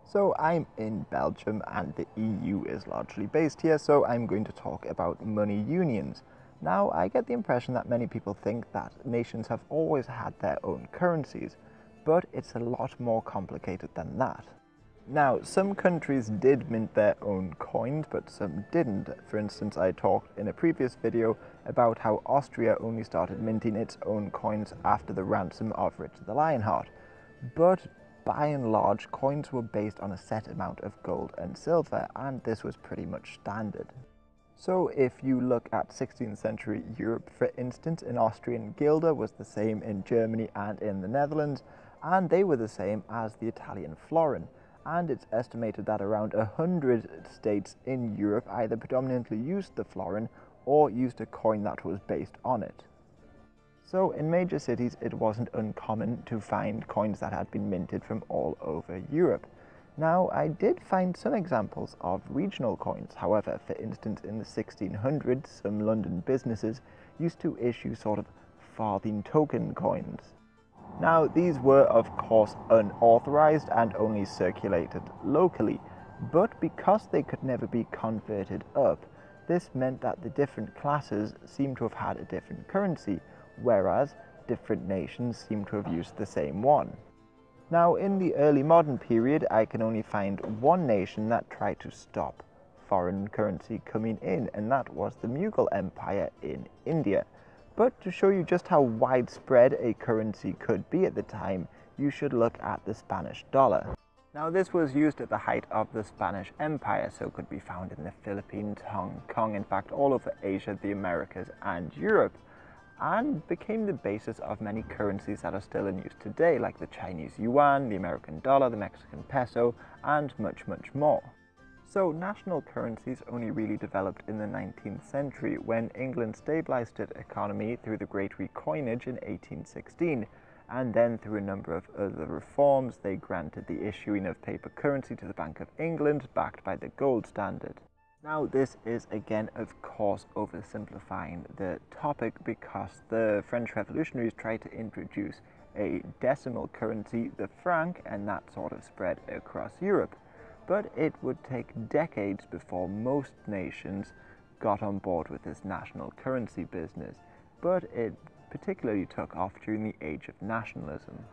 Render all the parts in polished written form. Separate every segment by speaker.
Speaker 1: So I'm in Belgium and the EU is largely based here, so I'm going to talk about money unions. Now, I get the impression that many people think that nations have always had their own currencies, but it's a lot more complicated than that. Now, some countries did mint their own coins, but some didn't. For instance, I talked in a previous video about how Austria only started minting its own coins after the ransom of Richard the Lionheart. But by and large, coins were based on a set amount of gold and silver, and this was pretty much standard. So if you look at 16th century Europe, for instance, an Austrian guilder was the same in Germany and in the Netherlands, and they were the same as the Italian florin. And it's estimated that around 100 states in Europe either predominantly used the florin or used a coin that was based on it. So in major cities, it wasn't uncommon to find coins that had been minted from all over Europe. Now, I did find some examples of regional coins. However, for instance, in the 1600s, some London businesses used to issue sort of farthing token coins. Now, these were of course unauthorized and only circulated locally, but because they could never be converted up, this meant that the different classes seem to have had a different currency, whereas different nations seem to have used the same one. Now, in the early modern period, I can only find one nation that tried to stop foreign currency coming in, and that was the Mughal Empire in India. But to show you just how widespread a currency could be at the time, you should look at the Spanish dollar. Now, this was used at the height of the Spanish Empire, so could be found in the Philippines, Hong Kong, in fact all over Asia, the Americas and Europe, and became the basis of many currencies that are still in use today, like the Chinese yuan, the American dollar, the Mexican peso, and much, much more. So national currencies only really developed in the 19th century when England stabilized its economy through the Great Recoinage in 1816, and then through a number of other reforms they granted the issuing of paper currency to the Bank of England, backed by the gold standard. Now, this is again of course oversimplifying the topic, because the French revolutionaries tried to introduce a decimal currency, the franc, and that sort of spread across Europe. But it would take decades before most nations got on board with this national currency business, but it particularly took off during the age of nationalism.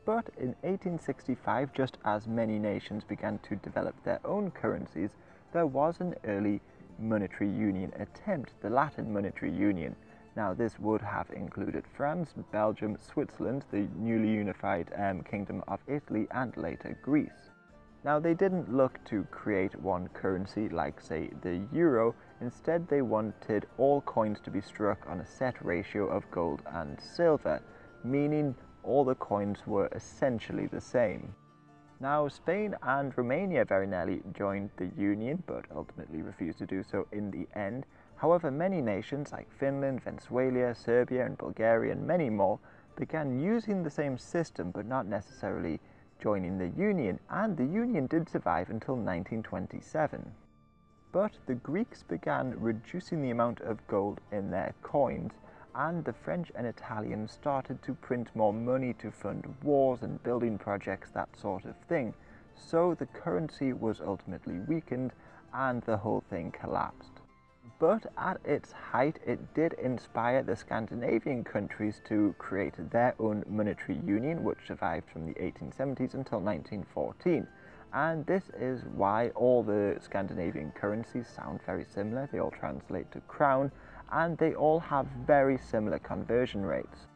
Speaker 1: But in 1865, just as many nations began to develop their own currencies, there was an early monetary union attempt, the Latin Monetary Union. Now, this would have included France, Belgium, Switzerland, the newly unified Kingdom of Italy, and later Greece. Now, they didn't look to create one currency like, say, the euro. Instead, they wanted all coins to be struck on a set ratio of gold and silver, meaning all the coins were essentially the same. Now, Spain and Romania very nearly joined the union, but ultimately refused to do so in the end. However, many nations like Finland, Venezuela, Serbia, and Bulgaria, and many more, began using the same system, but not necessarily joining the union, and the union did survive until 1927. But the Greeks began reducing the amount of gold in their coins, and the French and Italians started to print more money to fund wars and building projects, that sort of thing. So the currency was ultimately weakened and the whole thing collapsed. But at its height, it did inspire the Scandinavian countries to create their own monetary union, which survived from the 1870s until 1914. And this is why all the Scandinavian currencies sound very similar. They all translate to crown, and they all have very similar conversion rates.